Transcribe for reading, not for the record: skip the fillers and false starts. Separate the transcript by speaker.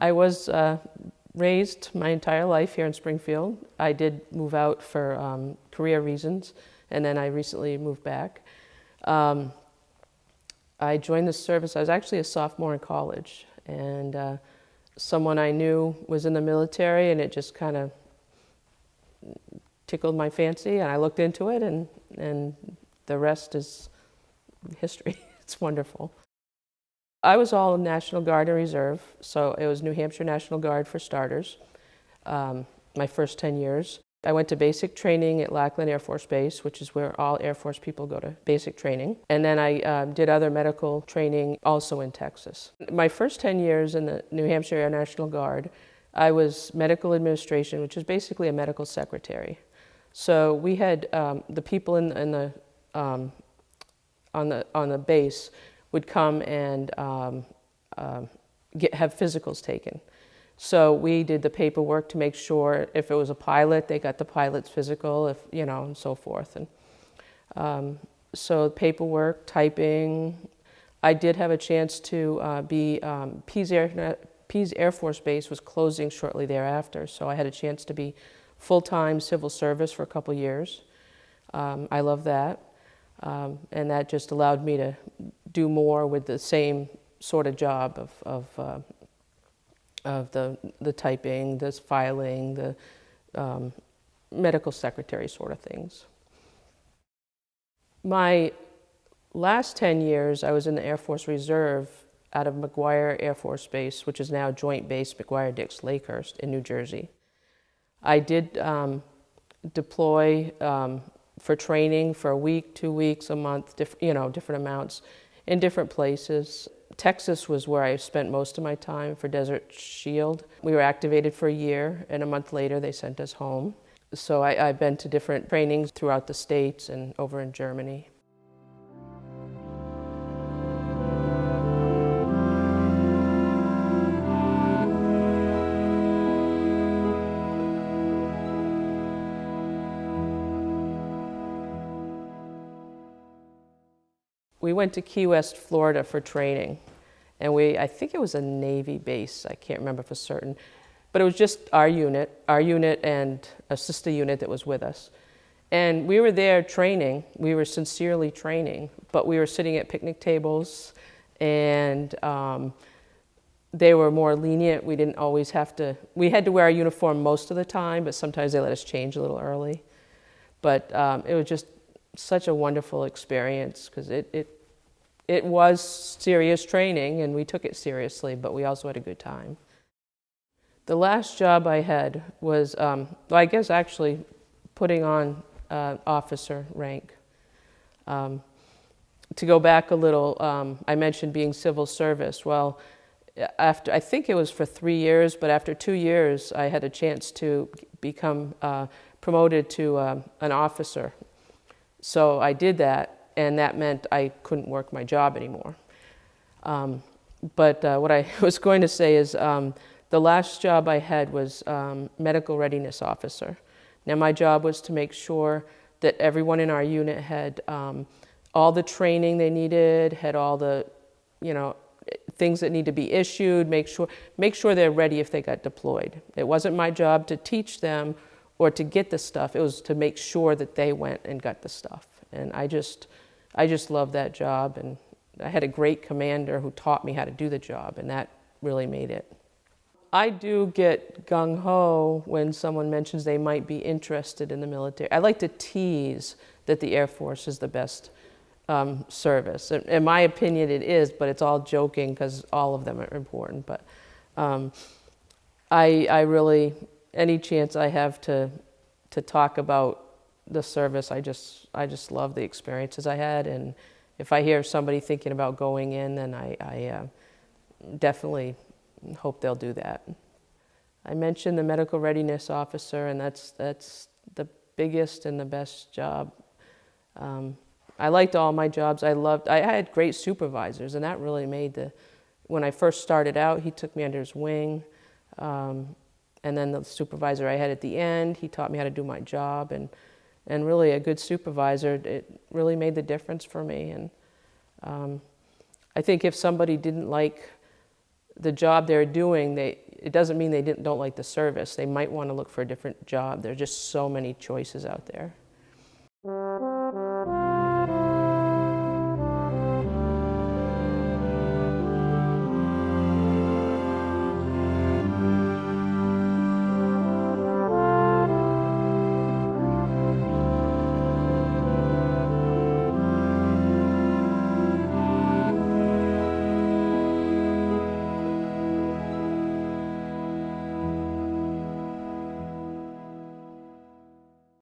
Speaker 1: I was raised my entire life here in Springfield. I did move out for career reasons, and then I recently moved back. I joined the service. I was actually a sophomore in college, and someone I knew was in the military, and it just kind of tickled my fancy, and I looked into it, and the rest is history. It's wonderful. I was all National Guard and Reserve, so it was New Hampshire National Guard for starters, my first 10 years. I went to basic training at Lackland Air Force Base, which is where all Air Force people go to basic training. And then I did other medical training also in Texas. My first 10 years in the New Hampshire Air National Guard, I was medical administration, which is basically a medical secretary. So we had the people on the base would come and have physicals taken. So we did the paperwork to make sure if it was a pilot, they got the pilot's physical, if and so forth. And so paperwork, typing. I did have a chance to be Pease Air Force Base was closing shortly thereafter, so I had a chance to be full-time civil service for a couple years. I love that, and that just allowed me to do more with the same sort of job of the typing, the filing, the medical secretary sort of things. My last 10 years, I was in the Air Force Reserve out of McGuire Air Force Base, which is now Joint Base McGuire-Dix Lakehurst in New Jersey. I did deploy for training for a week, 2 weeks, a month, different amounts in different places. Texas was where I spent most of my time for Desert Shield. We were activated for a year, and a month later they sent us home. So I've been to different trainings throughout the States and over in Germany. We went to Key West, Florida for training, and I think it was a Navy base, I can't remember for certain, but it was just our unit and a sister unit that was with us. And we were there training, we were sincerely training, but we were sitting at picnic tables, and they were more lenient. We didn't always we had to wear our uniform most of the time, but sometimes they let us change a little early. But it was just such a wonderful experience, because it was serious training, and we took it seriously, but we also had a good time. The last job I had was, I guess actually putting on officer rank. To go back a little, I mentioned being civil service. Well, I think it was for 3 years, but after 2 years, I had a chance to become promoted to an officer. So I did that, and that meant I couldn't work my job anymore. But what I was going to say is the last job I had was medical readiness officer. Now my job was to make sure that everyone in our unit had all the training they needed, had all the things that need to be issued, make sure they're ready if they got deployed. It wasn't my job to teach them or to get the stuff. It was to make sure that they went and got the stuff. And I just loved that job, and I had a great commander who taught me how to do the job, and that really made it. I do get gung-ho when someone mentions they might be interested in the military. I like to tease that the Air Force is the best service. In my opinion, it is, but it's all joking because all of them are important. But I really, any chance I have to talk about the service, I just love the experiences I had, and if I hear somebody thinking about going in, then I definitely hope they'll do that. I mentioned the medical readiness officer, and that's the biggest and the best job. I liked all my jobs. I had great supervisors, and that really made when I first started out, he took me under his wing. And then the supervisor I had at the end, he taught me how to do my job, and really a good supervisor, it really made the difference for me. And I think if somebody didn't like the job they were doing, it doesn't mean they don't like the service. They might want to look for a different job. There are just so many choices out there.